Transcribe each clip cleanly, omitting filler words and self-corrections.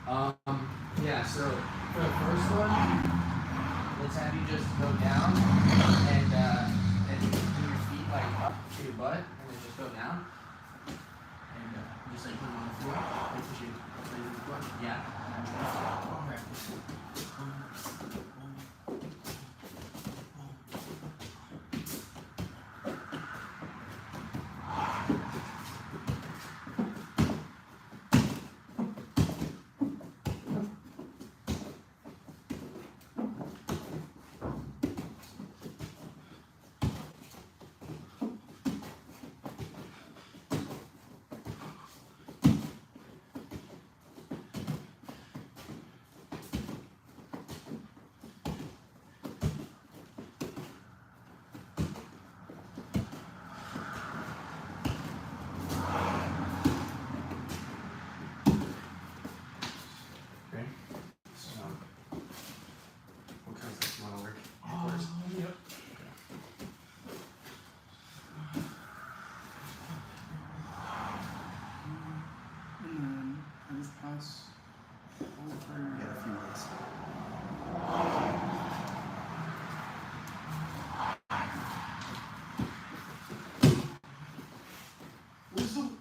Yeah, so for the first one, let's have you just go down and do your feet like up to your butt and then just go down. And just like put them on the floor. Like push it on the floor. Yeah. Okay.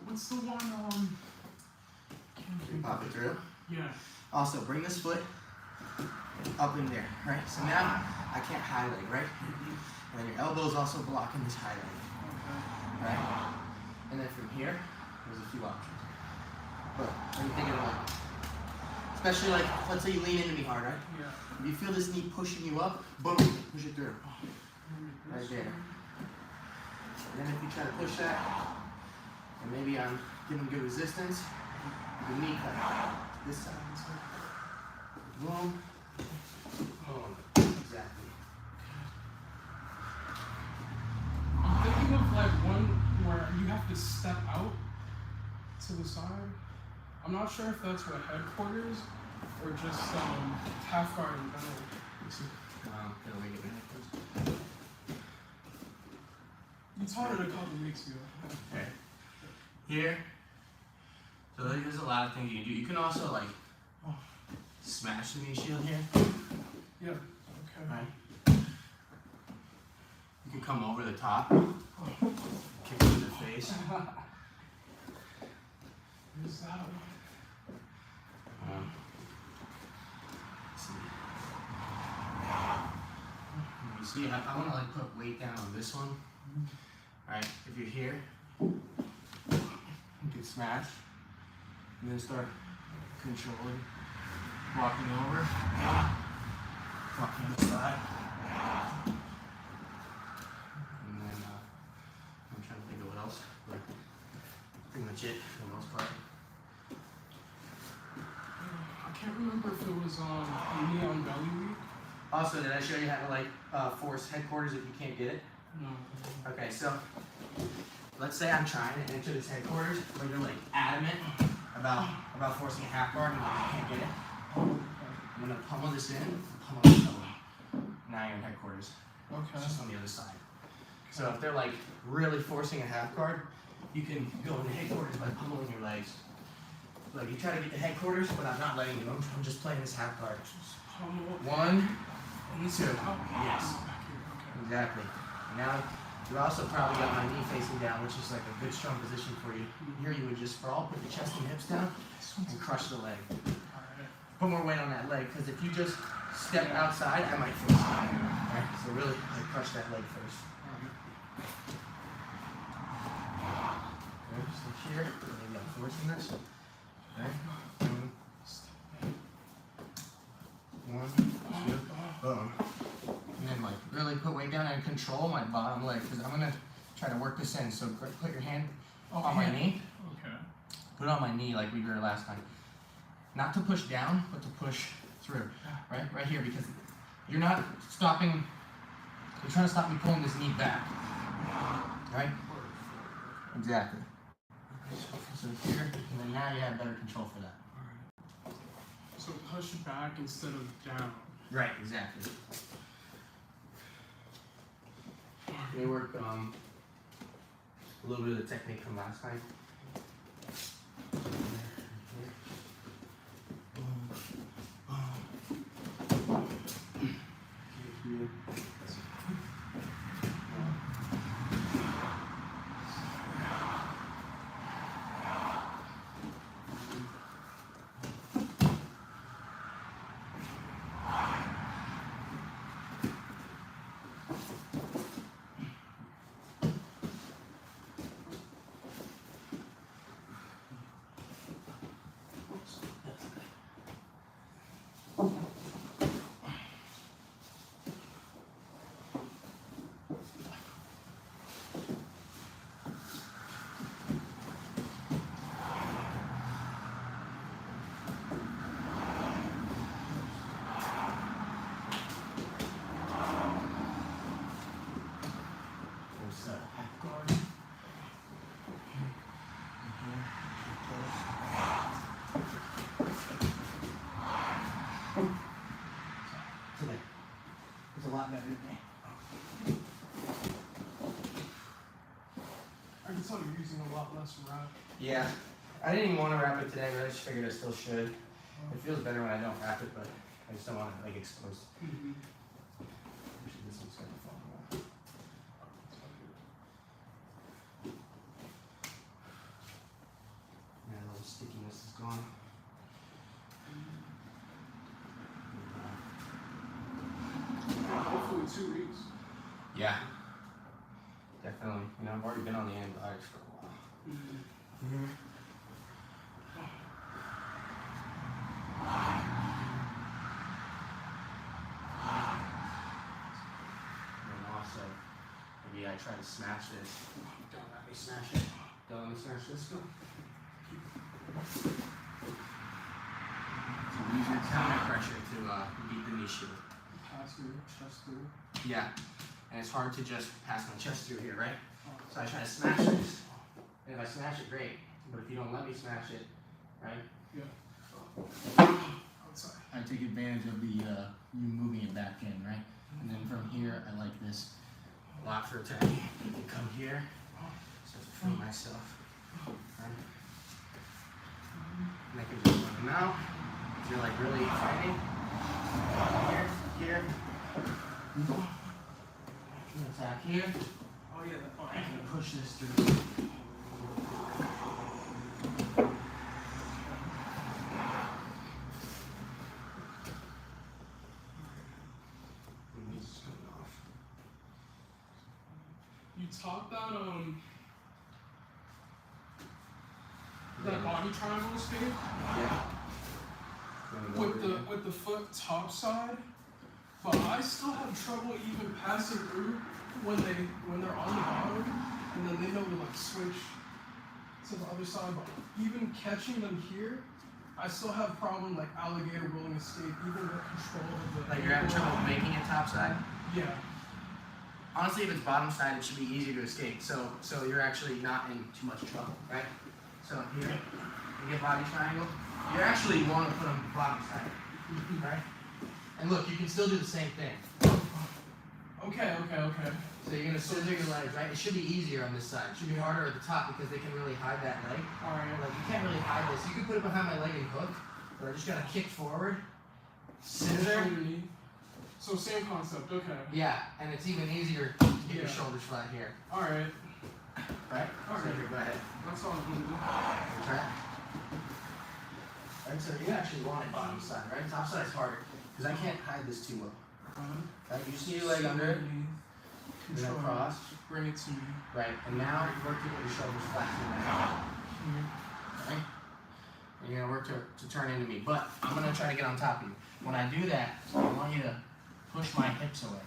What's the one, Pop it through? Yeah. Also, bring this foot up in there, right? So now, I can't high leg, right? And then your elbow's also blocking this high leg. Okay. Right? And then from here, there's a few options. But when you think of like, especially like, let's say you lean into me hard, right? Yeah. If you feel this knee pushing you up, boom, push it through. Right there. And then if you try to push that, and maybe I'm giving good resistance, the knee cut this side. Boom. Boom. Exactly. I'm thinking of like one where you have to step out to the side. I'm not sure if that's what headquarters or just half guard and belly. It'll make it better. You taught it a couple weeks ago. Okay. Here. So there's a lot of things you can do. You can also like smash the knee shield here. Yeah. Okay. Right. You can come over the top, kick it in the face. Where's that one? You see, I want to like put weight down on this one. Alright, if you're here, you can smash, and then start controlling, walking over, walking to the side, and then I'm trying to think of what else, but pretty much it for the most part. I can't remember if it was knee on belly week. Also, did I show you how to like force headquarters if you can't get it? No. Okay, so let's say I'm trying to enter this headquarters, but you're like adamant about forcing a half guard and you can't get it. I'm gonna pummel this in, pummel this over. Now you're in headquarters. Okay. It's just on the other side. So if they're like really forcing a half guard, you can go into headquarters by pummeling your legs. Like you try to get the headquarters, but I'm not letting you. I'm just playing this half guard. 1 and 2. Yes. Exactly. Now, you also probably got my knee facing down, which is like a good strong position for you. Here you would just sprawl, put the chest and hips down, and crush the leg. Put more weight on that leg, because if you just step outside, I might face you. Right? So really, like, crush that leg first. Okay, so here, maybe I'm forcing this. Okay. 1, 2, boom. And then like really put weight down and control my bottom leg because I'm gonna try to work this in. So put your hand on my knee. Okay. Put it on my knee like we did last time. Not to push down, but to push through. Right here because you're not stopping. You're trying to stop me pulling this knee back. Right? Exactly. So here, and then now you have better control for that. So push back instead of down. Right, exactly. They work a little bit of the technique from last time. can tell you're using a lot less wrap. Yeah. I didn't even want to wrap it today, but I just figured I still should. It feels better when I don't wrap it, but I just don't want it like exposed. Mm-hmm. Actually, this one's gonna fall off. Yeah, a little stickiness is gone. Hopefully 2 weeks. Yeah. Definitely. You know, I've already been on the antibiotics for a while. Mm-hmm. And also, maybe I try to smash this. Don't let me smash it. Don't let me smash this. Go. So use your tummy pressure to beat the knee shield. Pass through, chest through. Yeah. And it's hard to just pass my chest through here, right? Oh. So I try to smash this. And if I smash it, great. But if you don't let me smash it, right? Yeah. Outside. I take advantage of the you moving it back in, right? And then from here, I like this lock for attack. You can come here, so to free myself, right? And I can just run them out. If you're like really fighting, here, attack here. Oh yeah, that I can push this through. You taught that body triangle escape Yeah. with the foot top side, but I still have trouble even passing through when they're on the bottom, and then they know to like switch to the other side. But even catching them here, I still have problem like alligator rolling escape, even with control of the. Like you're having trouble making it top side? Yeah. Honestly, if it's bottom side, it should be easy to escape. So you're actually not in too much trouble, right? So here, you get body triangle. You actually want to put them bottom side, right? And look, you can still do the same thing. Okay. So you're gonna scissor your legs, right? It should be easier on this side. It should be harder at the top because they can really hide that leg. Alright. Like you can't really hide this. You can put it behind my leg and hook, but I just gotta kick forward, scissor. Underneath. So same concept, okay. Yeah, and it's even easier to get your Yeah. shoulders flat here. Alright. Right? Alright. So here, go ahead. That's all I'm gonna do. Right? Right, so you actually want it bottom side, right? Top side's harder, because I can't hide this too well. Right? You just need your leg under it, and then Control. across. Bring it to me. Right, and now you work to get your shoulders flat to the back. Right? And you're gonna work to turn into me, but I'm gonna try to get on top of you. When I do that, I want you to push my hips away.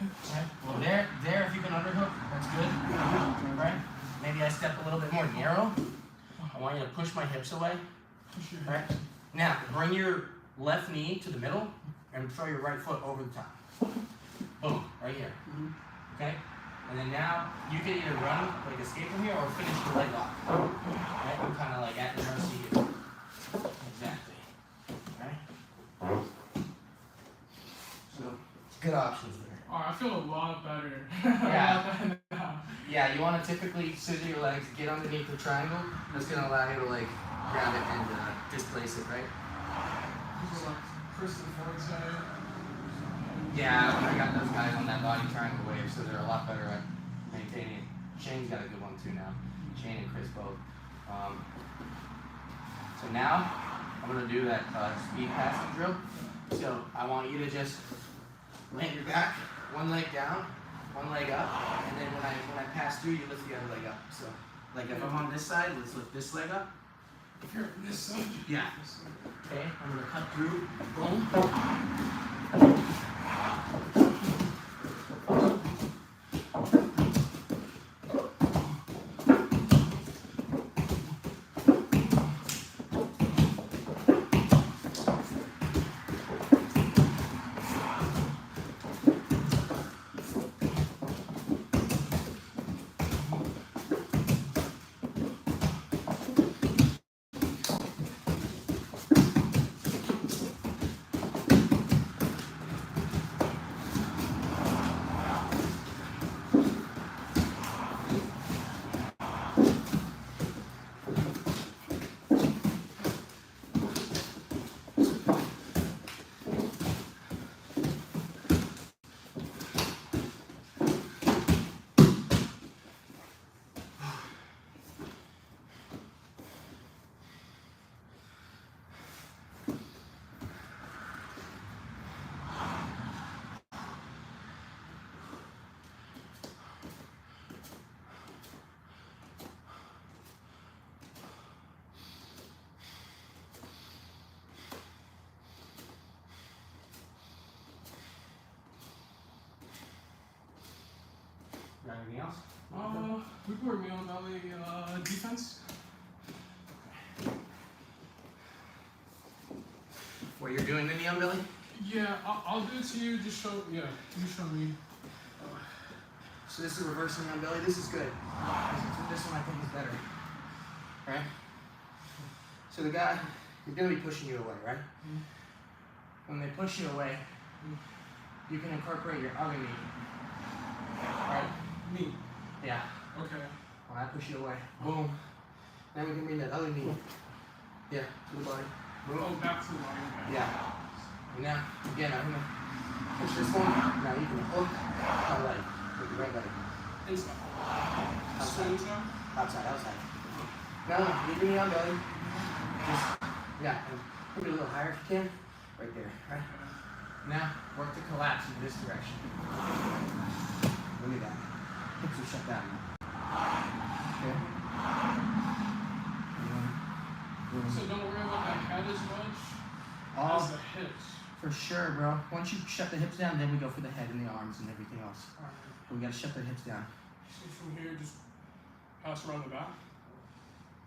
Right? Well, there, if you can underhook, that's good. Right? Maybe I step a little bit more narrow. I want you to push my hips away. Push your Right? Now, bring your left knee to the middle and throw your right foot over the top. Boom, right here. Okay? And then now, you can either run, like escape from here, or finish the leg lock. Right? I'm kind of like at the mercy here. Exactly. Right? So, good options there. Oh, I feel a lot better. Yeah. Yeah, you want to typically scissor your legs, get underneath the triangle. That's going to allow you to like grab it and displace it, right? Just like Kristen Ford said. Yeah, I got those guys on that body triangle wave, so they're a lot better at maintaining it. Shane's got a good one too now. Shane and Chris both. So now, I'm going to do that speed passing drill. So I want you to just land your back, one leg down, one leg up, and then when I pass through, you lift the other leg up. So, like if I'm on this side, let's lift this leg up. If you're on this side. Yeah. This side. Okay, I'm gonna cut through. Boom. anything else? We can work me on belly defense. What you're doing the knee on belly? Yeah, I'll do it to you. Just show. Yeah, you show me. So this is reversing knee on belly. This is good. This one I think is better. Right? So the guy is going to be pushing you away, right? Mm-hmm. When they push you away, you can incorporate your other knee. Right? Me. Yeah. Okay. When I push you away, boom. Then we can bring that other knee. Yeah, to the body. Boom. Oh, back to the body. Okay. Yeah. And now, again, I'm going to push this one. Now you can hook my leg with your right leg. Inside. Outside. Inside? Outside. No, leave your knee on belly. Just, yeah, and put it a little higher if you can. Right there, right? Now, work to collapse in this direction. Look at that. Hips are shut down now. Okay? So don't worry about that head as much as the hips. For sure, bro. Once you shut the hips down, then we go for the head and the arms and everything else. Alright. But we gotta shut the hips down. So from here, just pass around the back?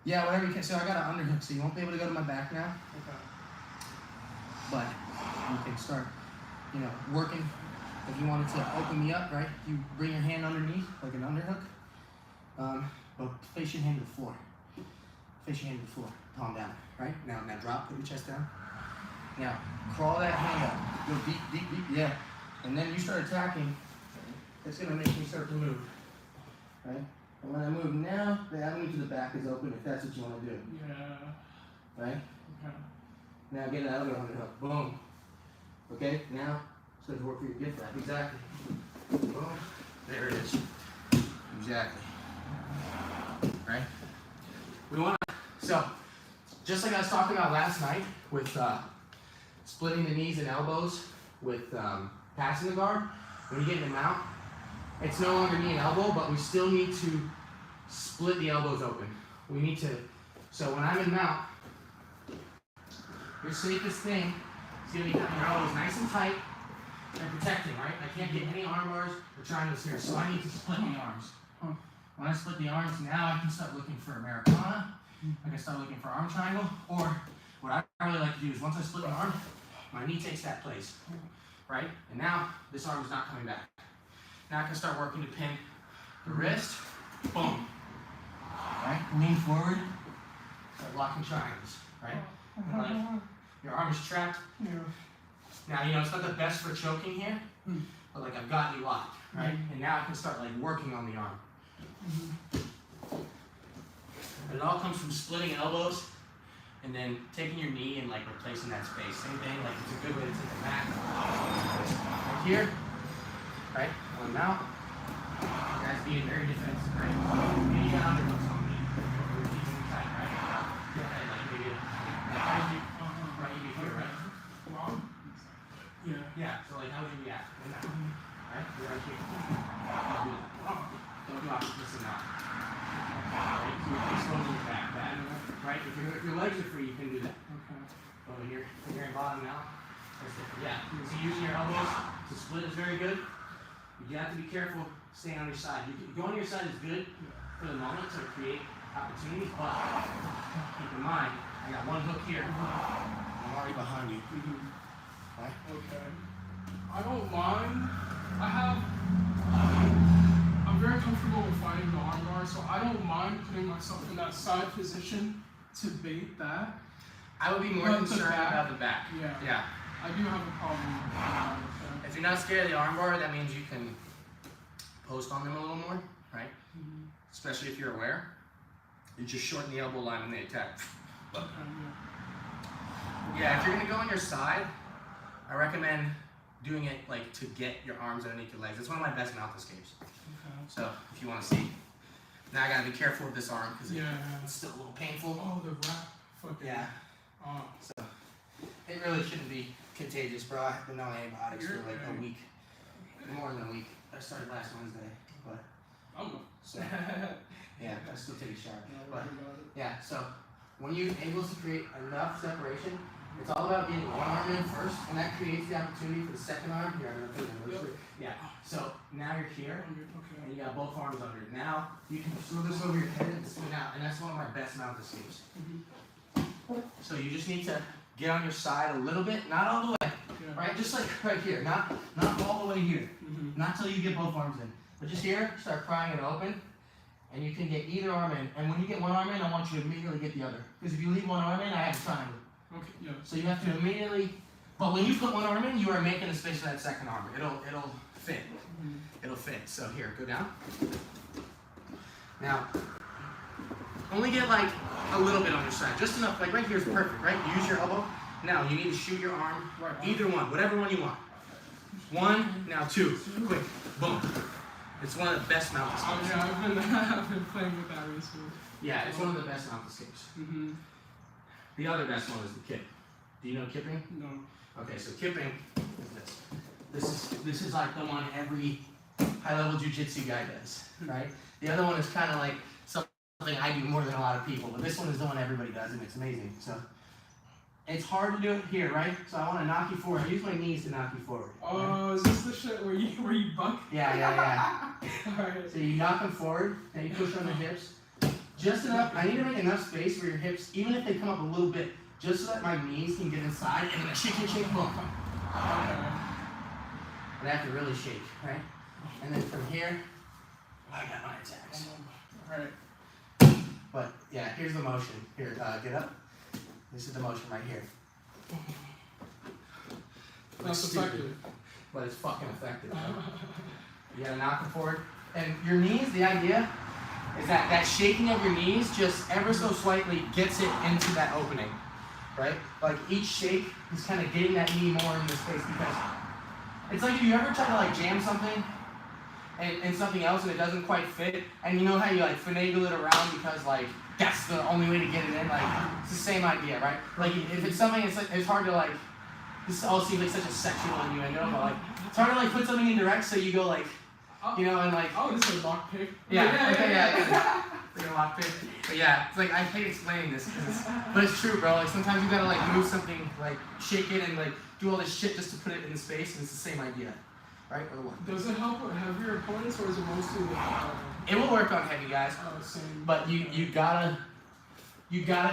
Yeah, whatever you can. So I got an underhook, so you won't be able to go to my back now. Okay. But you can start, working. If you wanted to open me up, right, you bring your hand underneath, like an underhook. But face your hand to the floor. Face your hand to the floor. Palm down, right? Now drop, put your chest down. Now, crawl that hand up. Go deep, deep, deep, yeah. And then you start attacking. It's gonna make me start to move, right? And when I move now, the avenue to the back is open if that's what you want to do, Yeah. right? Okay. Now get another underhook. Boom. Okay, now start to work for your gift wrap. Exactly. Boom. There it is. Exactly. Right? We want to, so, just like I was talking about last night with splitting the knees and elbows with passing the guard, when you get in the mount, it's no longer knee and elbow, but we still need to split the elbows open. We need to, so when I'm in mount, your safest thing is going to be having your elbows nice and tight and protecting, right? I can't get any arm bars or triangles here, so I need to split the arms. When I split the arms, now I can start looking for Americana. I can start looking for arm triangle, or what I really like to do is once I split my arm, my knee takes that place, right? And now this arm is not coming back. Now I can start working to pin the wrist, boom, right? Lean forward, start locking triangles, right? Like, your arm is trapped. Yeah. Now, it's not the best for choking here, but like I've got you locked, right? And now I can start like working on the arm. And it all comes from splitting elbows and then taking your knee and like replacing that space. Same thing, like it's a good way to take it back. Right here, right? On mount. You guys being very defensive, right? And you got underhooks on me. You're keeping me tight, right? Go ahead, like maybe right you here, right? Yeah. Yeah, so like how would you react? Right? You're right here. Don't do opposite now. Right? So you're exposing your back. Right? If your legs are free, you can do that. Okay. Over here, you're in bottom now. Yeah. So using your elbows to split is very good. You have to be careful staying on your side. Going on your side is good for the moment to create opportunities, but keep in mind, I got one hook here. I'm already behind you. Right? Okay. I don't mind. I'm very comfortable with fighting the arm bar, so I don't mind putting myself in that side position to bait that. I would be more concerned about the back. Yeah. I do have a problem with that. If you're not scared of the arm bar, that means you can post on them a little more, right? Especially if you're aware. You just shorten the elbow line when they attack. But, yeah, if you're gonna go on your side, I recommend doing it like to get your arms underneath your legs. It's one of my best mount escapes. So if you want to see, now I gotta be careful with this arm because it's still a little painful. Oh, the wrap. Fucking. Yeah. So it really shouldn't be contagious, bro. I've been on antibiotics for like a week, more than a week. I started last Wednesday, but so yeah, I still take a shower. But yeah, so when you're able to create enough separation, It's all about getting one arm in first, and that creates the opportunity for the second arm. Here, I'm gonna put it in. Yeah. So now you're here, Okay. and you got both arms under it. Now you can throw this over your head and spin out, and that's one of my best mount escapes. So you just need to get on your side a little bit, not all the way, right? Just like right here, not all the way here, not till you get both arms in, but just here. Start prying it open, and you can get either arm in. And when you get one arm in, I want you to immediately get the other, because if you leave one arm in, I have a triangle. Okay. Yeah. So you have to immediately. But when you put one arm in, you are making a space for that second arm. It'll fit. It'll fit. So here, go down. Now, only get like a little bit on your side, just enough. Like right here is perfect, right? Use your elbow. Now you need to shoot your arm, either one, whatever one you want. One, now two, quick, boom. It's one of the best mount escapes. Yeah, I've been playing with that recently. Yeah, it's one of the best mount escapes. The other best one is the kip. Do you know kipping? No. Okay, so kipping is this. This is like the one every high-level jiu-jitsu guy does, right? The other one is kind of like something I do more than a lot of people, but this one is the one everybody does, and it's amazing. So it's hard to do it here, right? So I want to knock you forward. I use my knees to knock you forward. Oh, right? Is this the shit where you buck? Yeah. Alright. So you knock them forward, and you push on the hips. Just enough. I need to make enough space for your hips, even if they come up a little bit, just so that my knees can get inside, and then shake, boom. Okay. And I have to really shake, right? And then from here, I got my attacks. Alright. But yeah, here's the motion. Here, get up. This is the motion right here. That's effective. But it's fucking effective. Right? You gotta knock them forward. And your knees, the idea is that shaking of your knees just ever so slightly gets it into that opening, right? Like each shake is kind of getting that knee more into space, because it's like if you ever try to like jam something and something else and it doesn't quite fit, and you know how you like finagle it around because like that's the only way to get it in. Like it's the same idea, right? Like if it's something, it's hard to like. This all seems like such a sexual innuendo, but like it's hard to like put something in direct so you go like, you know, and like. Oh, this is a lock pick. Yeah. Like a lock pick. But yeah, it's like I hate explaining this, but it's true, bro. Like sometimes you gotta like move something, like shake it and like do all this shit just to put it in space, and it's the same idea, right? Or what? Does it help with heavier opponents, or is it mostly with? It will work on heavy guys, Same. but you gotta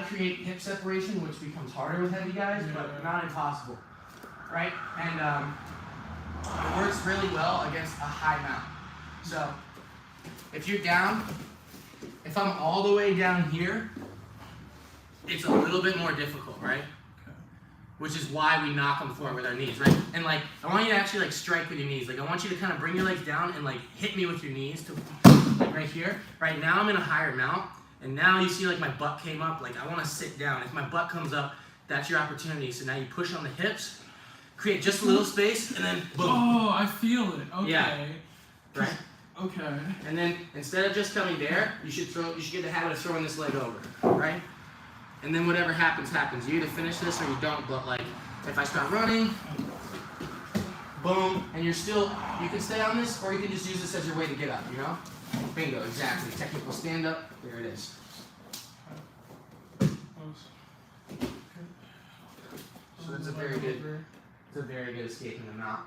create hip separation, which becomes harder with heavy guys, but not impossible, right? And it works really well against a high mount. So if you're down, if I'm all the way down here, it's a little bit more difficult, right? Okay. Which is why we knock them forward with our knees, right? And like, I want you to actually like strike with your knees. Like I want you to kind of bring your legs down and like hit me with your knees to like right here. Right now I'm in a higher mount, and now you see like my butt came up. Like I want to sit down. If my butt comes up, that's your opportunity. So now you push on the hips, create just a little space, and then boom. Oh, I feel it. Okay. Yeah. Right? Okay. And then instead of just coming there, you should get the habit of throwing this leg over, right? And then whatever happens, happens. You either finish this or you don't, but like if I start running, boom, and you can stay on this, or you can just use this as your way to get up, you know? Bingo, exactly. Technical stand up, there it is. So it's a very good escape in the mount.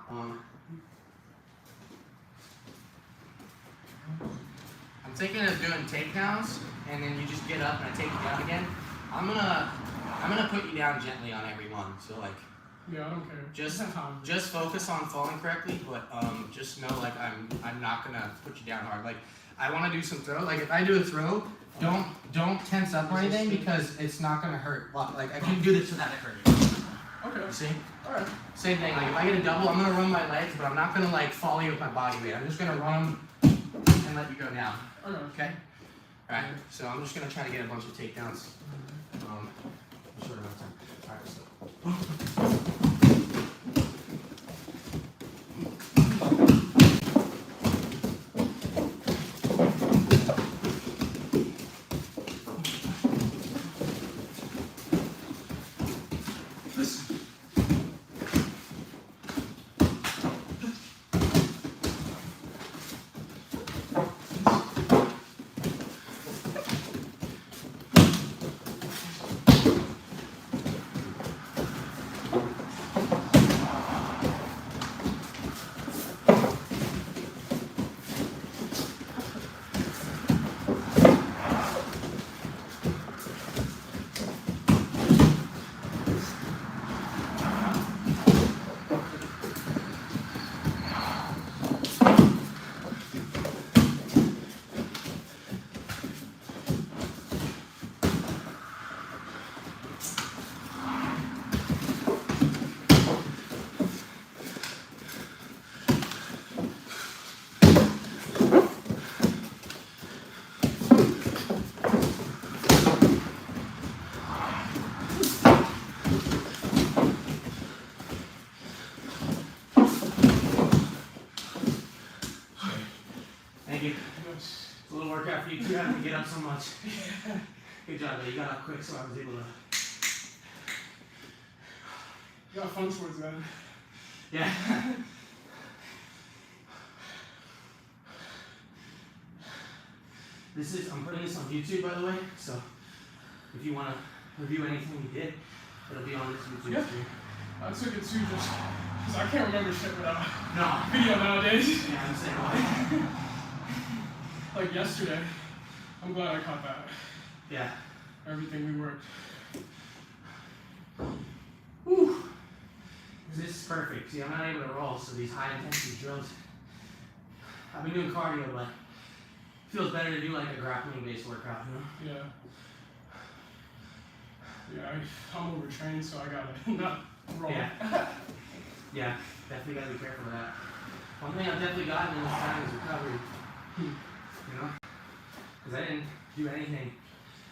I'm thinking of doing takedowns, and then you just get up and I take you down again. I'm gonna put you down gently on every one. So like, yeah, I don't care. Just focus on falling correctly, but just know like I'm not gonna put you down hard. Like I want to do some throw. Like if I do a throw, don't tense up or anything, because it's not gonna hurt. Like I can do this without it hurting. Okay. You see? All right. Same thing. Like if I get a double, I'm gonna run my legs, but I'm not gonna like follow you with my body weight. I'm just gonna run and let you go down. Okay? Alright, so I'm just going to try to get a bunch of takedowns. Short amount of time. Alright, so. much. Good job, though. You got up quick, so I was able to. You got fun towards that. Yeah. I'm putting this on YouTube, by the way, so if you want to review anything we did, it'll be on this YouTube stream. I took it too just because I can't remember shit without No. video nowadays. Yeah, I'm the same way. Like yesterday. I'm glad I caught that. Yeah. Everything we worked. Whew. This is perfect. See, I'm not able to roll, so these high intensity drills. I've been doing cardio, but it feels better to do like a grappling based workout, you know? Yeah. Yeah, I'm overtrained, so I gotta not roll. Yeah. Yeah, definitely gotta be careful of that. One thing I've definitely gotten in this time is recovery. You know? Because I didn't do anything.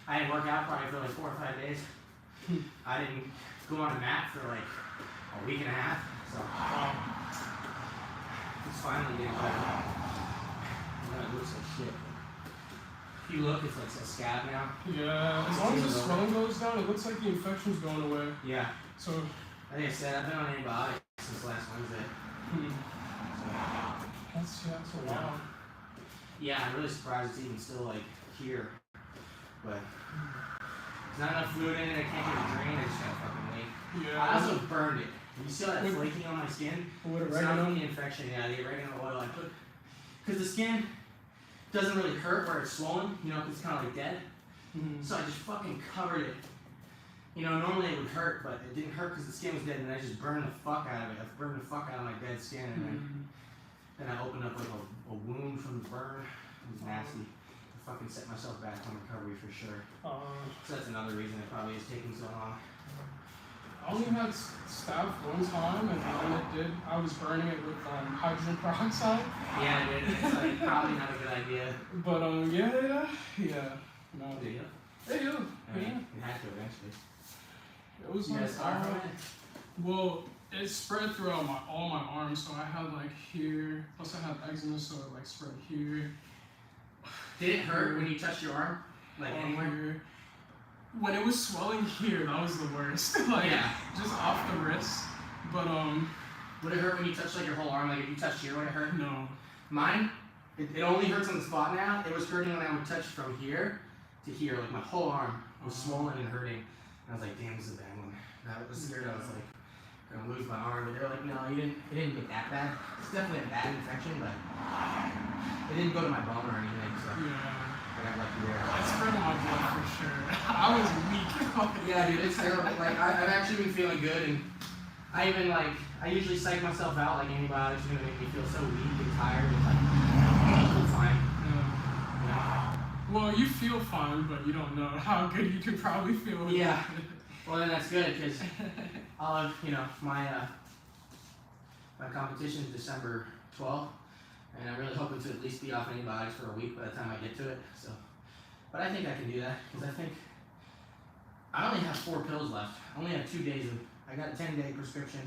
I didn't work out probably for like 4 or 5 days. I didn't go on a mat for like a week and a half. So it's finally getting better. And it looks like shit. If you look, it's like a scab now. Yeah, as long as the swelling goes down, it looks like the infection's going away. Yeah. So, like I said, I've been on antibiotics since last Wednesday. That's a lot. Yeah, I'm really surprised it's even still like here. But there's not enough fluid in it, I can't get it drained, I just gotta fucking wait. Yeah. I also burned it. You see all that flaking on my skin? With It's not from the infection, yeah, the oregano oil I put. Because the skin doesn't really hurt where it's swollen, you know, 'cause it's kind of like dead. So I just fucking covered it. You know, normally it would hurt, but it didn't hurt because the skin was dead, and I just burned the fuck out of it. I burned the fuck out of my dead skin, and then I opened up like a wound from the burn. It was nasty. I fucking set myself back on recovery for sure. So that's another reason it probably is taking so long. I only had staph one time, and when it did, I was burning it with hydrogen peroxide. Yeah, dude, it's like probably not a good idea. But yeah. No. Did you? Yeah. I mean, it had to eventually. It was You like, guys start from it? well, it spread throughout all my arms, so I had like here, plus I had eczema, so it like spread here. Did it hurt when you touched your arm? Like anywhere? Here. When it was swelling here, that was the worst. Like, Yeah. just off the wrist. But Would it hurt when you touched like your whole arm? Like if you touched here, would it hurt? no. Mine, it only hurts on the spot now. It was hurting when I would touch from here to here. Like my whole arm was swollen and hurting. And I was like, damn, this is a bad one. And I was scared I was like gonna lose my arm. But they were like, no, it didn't get that bad. It's definitely a bad infection, but it didn't go to my bone or anything. So Yeah. I got lucky there. It spread on my blood for sure. I was weak. Yeah, dude, it's terrible. Like I've actually been feeling good, and I even like I usually psych myself out. Like antibiotics are gonna make me feel so weak and tired. It's like I'm fine. Yeah. Well, you feel fine, but you don't know how good you could probably feel. With Yeah. it. Well, then that's good because I'll have, you know, my competition is December 12th, and I'm really hoping to at least be off antibiotics for a week by the time I get to it. So, but I think I can do that because I think I only have 4 pills left. I only have 2 days of. I got a 10-day prescription,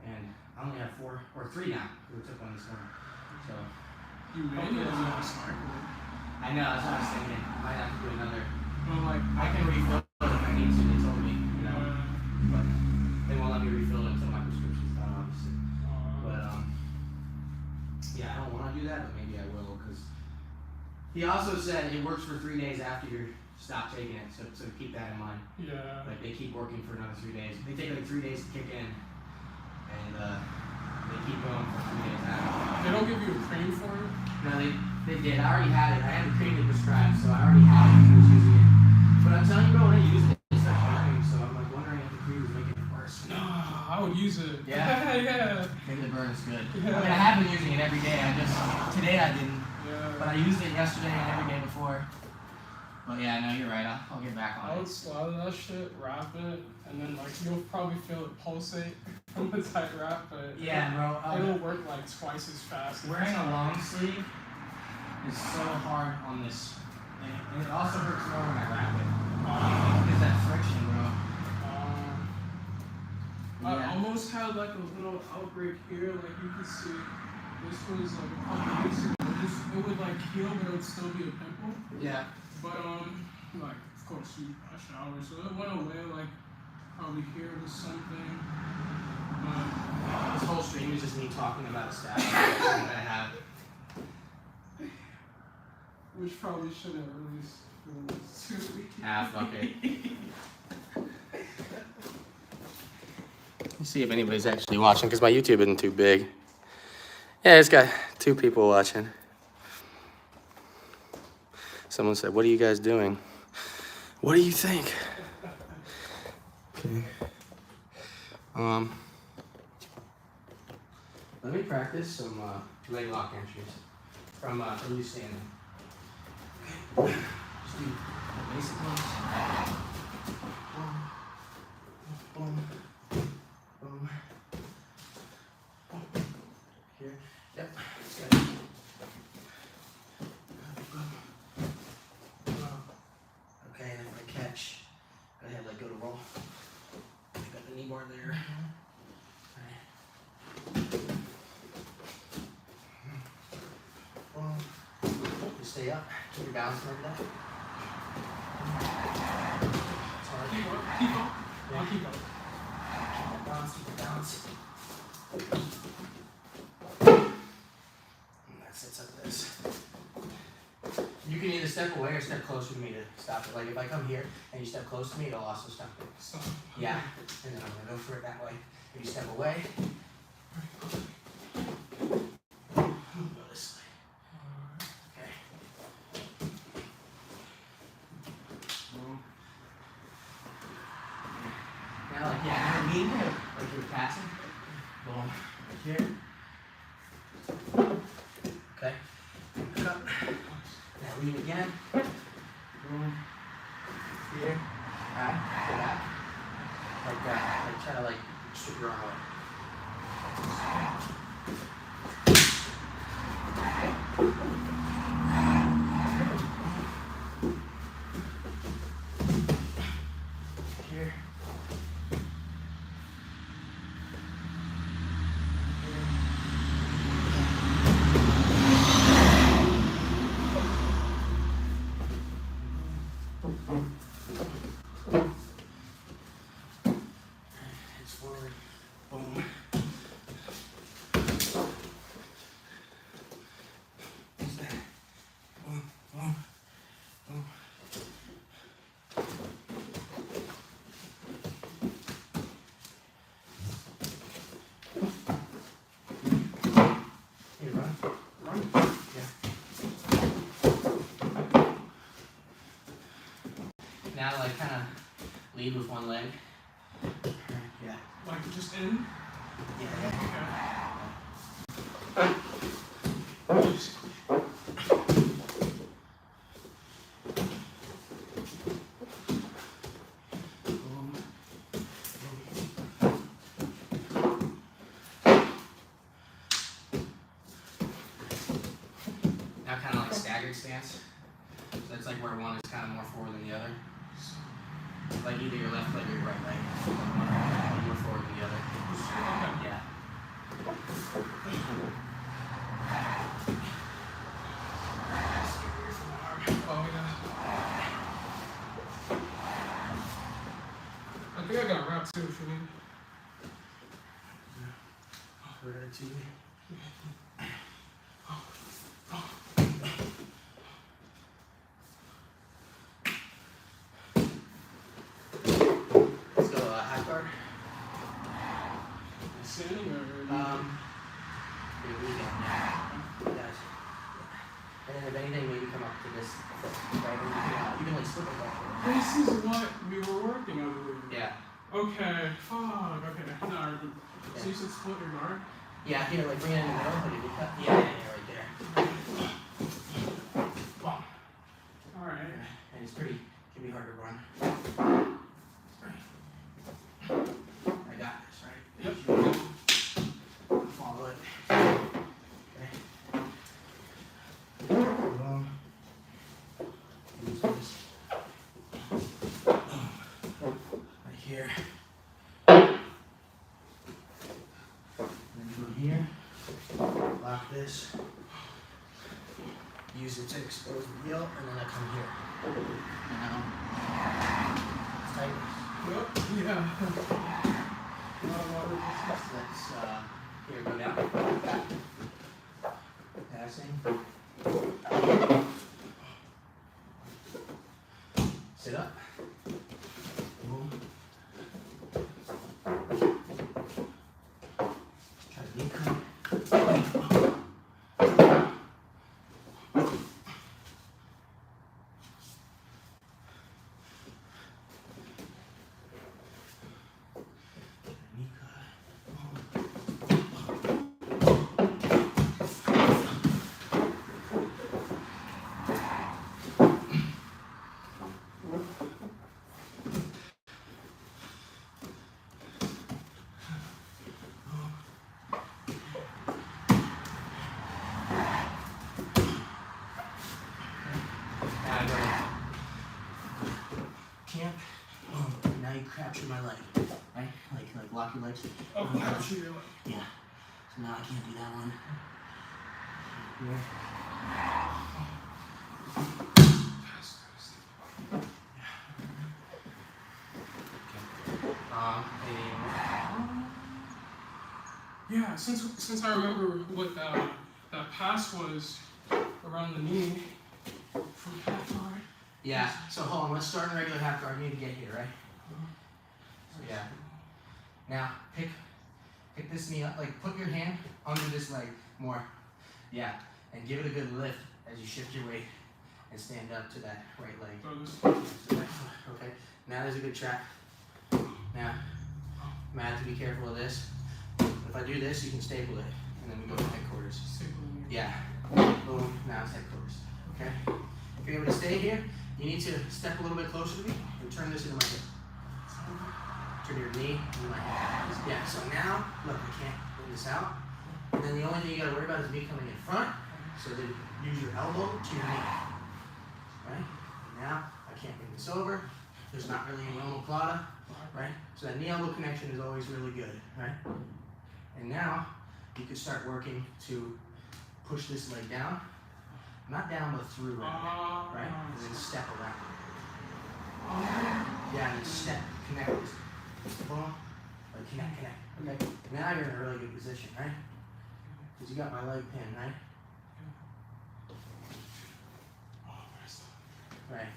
and I only have 4 or 3 now. We took one this morning. So You may need another cycle. I know that's what I was thinking. I might have to do another. But like, I can refill it if I need to. They told me, you know, but they won't let me refill it until my prescription's done, obviously. But yeah, I don't want to do that, but maybe I will, because he also said it works for 3 days after you stop taking it, so keep that in mind. yeah. Like they keep working for another 3 days. They take like 3 days to kick in, and they keep going for 3 days after. They don't give you a cream for it? No, they did. I already had it. I had the cream they prescribed, so I already had it and I was using it. But I'm telling you, bro, when I use it, it starts burning, so I'm like wondering if the cream is making it worse. No, I would use it. Yeah? Yeah. Maybe the burn is good. Yeah. I mean, I have been using it every day. Today I didn't, Yeah. but I used it yesterday and every day before. But yeah, no, you're right. I'll get back on I it. would slather that shit, wrap it, and then like you'll probably feel it pulsate from the tight wrap, but Yeah, bro. it'll work like twice as fast. Wearing a long sleeve is so hard on this, and it also hurts more when I wrap it. Because that friction, bro. I Yeah. almost had like a little outbreak here, like you can see. This was like a couple weeks ago. It would like heal, but it would still be a pimple. Yeah. But like of course I showered, so it went away. Like probably here was something. This whole stream is just me talking about a stat that I have. Which probably shouldn't release too. Fuck it. Let's see if anybody's actually watching, because my YouTube isn't too big. Yeah, it's got 2 people watching. Someone said, "What are you guys doing? What do you think?" Okay. Let me practice some leg lock entries from loose standing. Okay. Just do the basic ones. Boom, boom, boom. Here. Yep. Got it. Okay, and if I catch, I have like go to roll. I got the knee bar there. Just stay up. Keep your balance like that. It's hard. Keep up. Keep up. Yeah. I'll keep up. Keep your balance. Keep your balance. And that sits like this. You can either step away or step closer to me to stop it. Like if I come here and you step close to me, it'll also stop it. Stop. Yeah. And then I'm gonna go for it that way. If you step away, go this way. Okay. Now, like, yeah, I mean, like you're passing. Boom. Right here. Okay. Pick up. Now lean again. Boom. Here. Alright. Go back. Like that. Like try to like strip your arm away. Here. It's forward. Boom. What's that? Boom, boom, boom. Here, run. Run. Yeah. Now, like, kind of lead with one leg. Yeah. Like just in. Yeah. Okay. Boom. Now, kind of like staggered stance. So it's like where one is kind of more forward than the other. Like either your left leg or your right leg. One more forward than the other. Okay. Yeah. Oh yeah. I think I got a wrap too if you need. Right to you. Let's go half guard. Standing or? Here we go. Guys. And then if anything, maybe come up to this. Right? And you can like slip it back. This is what we were working on. Yeah. Okay. Fuck. Okay. No. So you said split your guard. Yeah, here, like bring it in the middle, like if you cut. Yeah, right there. Boom. All right. And it's pretty, can be hard to run. I got this, right? Yep. Follow it. Okay. Boom. Use this. Right here. Then go here. Lock this. Use it to expose the heel, and then I come here. Now, tight. Yep. Yeah. Let's, here, go down. Passing. Sit up. Boom. Try to knee cut. Knee cut. Now go camp. Boom. Now you capture my leg, right? Like lock your legs. Oh, capture your leg. Yeah. So now I can't do that one. Here. Yeah, since I remember what that pass was around the knee from half guard. Yeah. So hold on. Let's start in regular half guard. You need to get here, right? So yeah. Now pick this knee up. Like put your hand under this leg more. Yeah. And give it a good lift as you shift your weight and stand up to that right leg. Okay. Now there's a good trap. Now, I'm gonna have to be careful of this. If I do this, you can staple it, and then we go to headquarters. Yeah. Boom. Now it's headquarters. Okay. If you're able to stay here, you need to step a little bit closer to me and turn this into my hip. Turn your knee into my hip. Yeah. So now, look, I can't bring this out. And then the only thing you gotta worry about is me coming in front. So then use your elbow to your knee. Right. Now I can't bring this over. There's not really any omoplata. Right? So that knee-elbow connection is always really good, right? And now, you can start working to push this leg down. Not down, but through right? And then step around. Yeah, and then step, connect this. Boom, like connect. Okay, now you're in a really good position, right? Because you got my leg pinned, right? Right.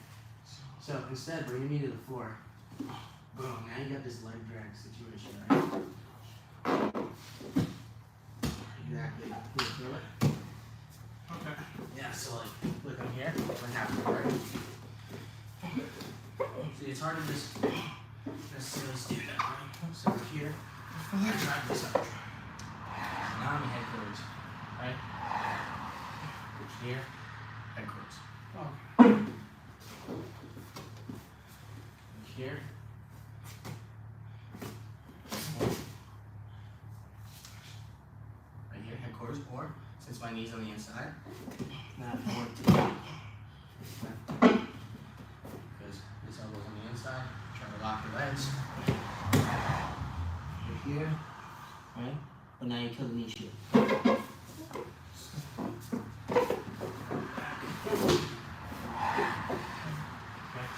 So instead, bring your knee to the floor. Boom, now you got this leg drag situation, right? Exactly. You feel it? Okay. Yeah, so like, look, I'm here, I'm half guard. See, it's hard to just necessarily stand up, right? So we're here, I drive this up. Now I'm in headquarters, right? Here, headquarters. Okay. Here. Right here, headquarters, or since my knee's on the inside, now I can work to the right. Because this elbow's on the inside, try to lock your legs. Right here, right? But now you kill the knee shield. Okay,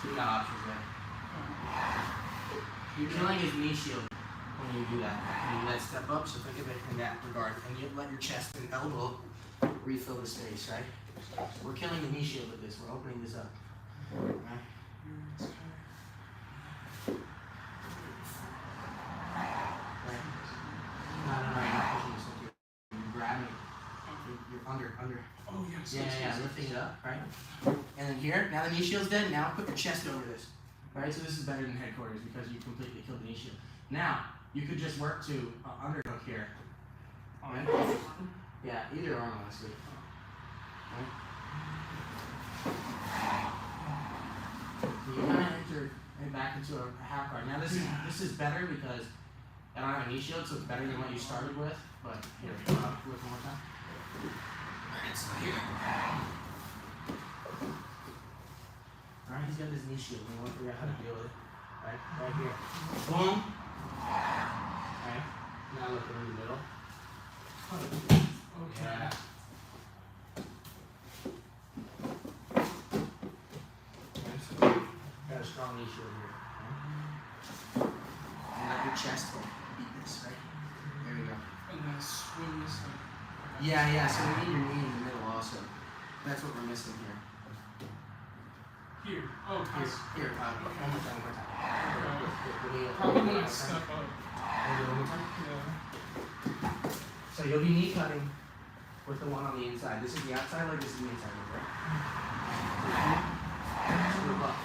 so you got options there. You're killing his knee shield when you do that. When you do that step up, so think of it in that regard. And you let your chest and elbow refill the space, right? So we're killing the knee shield with this. We're opening this up. Right? Right. No, you're not pushing this up. You're grabbing it. You're under. Oh, yes. Yeah, lifting it up, right? And then here, now the knee shield's dead. Now put your chest over this. Right, so this is better than headquarters because you completely killed the knee shield. Now, you could just work to underhook here. Right? Yeah, either arm, honestly. Right? So you kind of enter back into a half guard. Now this is better because I don't have a knee shield, so it's better than what you started with. But here, do it one more time. Alright, so here. Alright, he's got this knee shield. We won't figure out how to deal with it. Right here. Boom. Alright, now look in the middle. Okay. Yeah. strong knee shield here. Okay? And let your chest beat this, right? There we go. And then swing this like. Yeah, so we need your knee in the middle also. That's what we're missing here. Here. Oh, Here, one more time. Probably when I step up. One more time. Yeah. So you'll be knee cutting with the one on the inside. This is the outside leg, this is the inside leg, right? Screw up.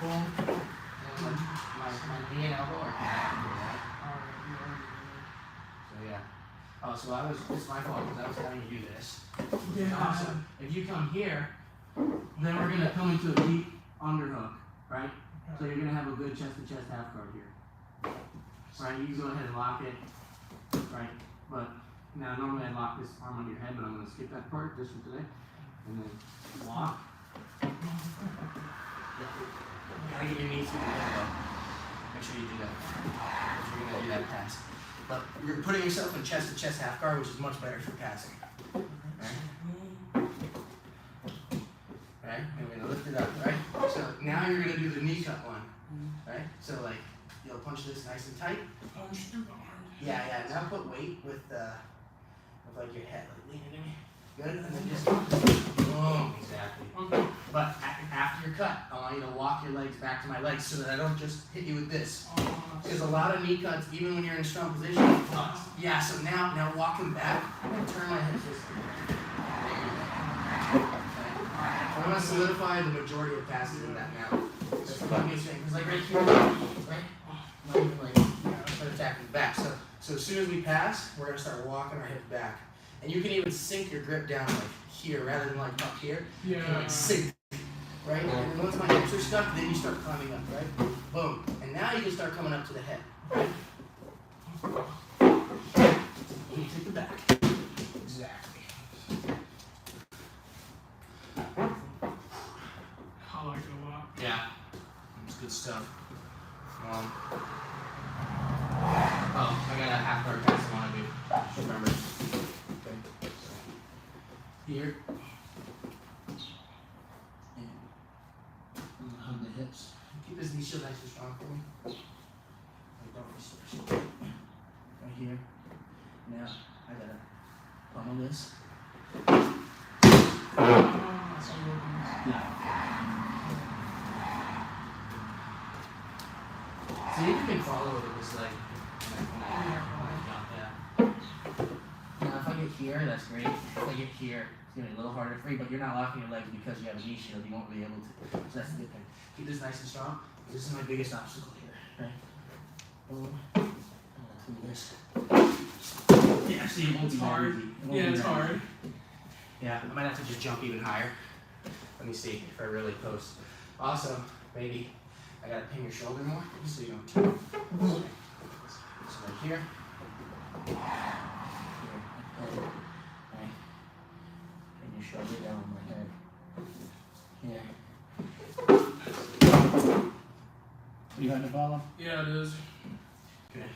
Boom. And my knee and elbow are connected here, right? So yeah. Oh, so it's my fault because I was having you do this. Yeah. Awesome. If you come here, then we're gonna come into a deep underhook, right? So you're gonna have a good chest-to-chest half guard here. Right, you can go ahead and lock it, right? But now normally I lock this arm on your head, but I'm gonna skip that part just for today. And then lock. Gotta get your knees through the head though. Make sure you do that. If you're gonna do that pass. But you're putting yourself in chest-to-chest half guard, which is much better for passing. Right? Right? And we're gonna lift it up, right? So now you're gonna do the knee cut one. Right? So like you'll punch this nice and tight. Punch through the arm. Yeah. Now put weight with like your head, like lean into me. Good? And then just boom, exactly. Okay. But after your cut, I want you to walk your legs back to my legs so that I don't just hit you with this. Because a lot of knee cuts, even when you're in a strong position, cuts. Yeah, so now walking back, I'm gonna turn my hips this way. I'm gonna solidify the majority of passes in that now. That's the biggest thing. Because like right here, right? Like start attacking the back. So as soon as we pass, we're gonna start walking our hips back. And you can even sink your grip down like here rather than like up here. You can like sink. Right? And then once my hips are stuck, then you start climbing up, right? Boom. And now you can start coming up to the head. Right? And you take the back. Exactly. I like it a lot. Yeah. It's good stuff. I got a half guard pass I want to do. Just remember. Okay. So, here. And hug the hips. Keep this knee shield nice and strong for me. Don't restrict. Right here. Now, I gotta pummel this. Yeah. So you can follow it with this leg. When I jump, yeah. Now if I get here, that's great. If I get here, it's gonna be a little harder for you, but you're not locking your legs because you have a knee shield. You won't be able to. So that's the good thing. Keep this nice and strong. This is my biggest obstacle here, right? Boom. I'm gonna do this. Yeah, see, it won't be hard. Yeah, it's hard. Yeah, I might have to just jump even higher. Let me see if I really post. Also, maybe I gotta pin your shoulder more so you don't turn. So right here. Right. Pin your shoulder down on my head. Here. You got to follow? Yeah, it is. Okay.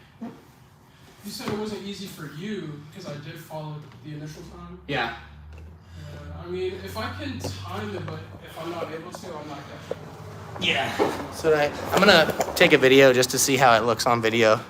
You said it wasn't easy for you because I did follow the initial time. Yeah. I mean, if I can time it, but if I'm not able to, I'm not definitely. Yeah. So I'm gonna take a video just to see how it looks on video.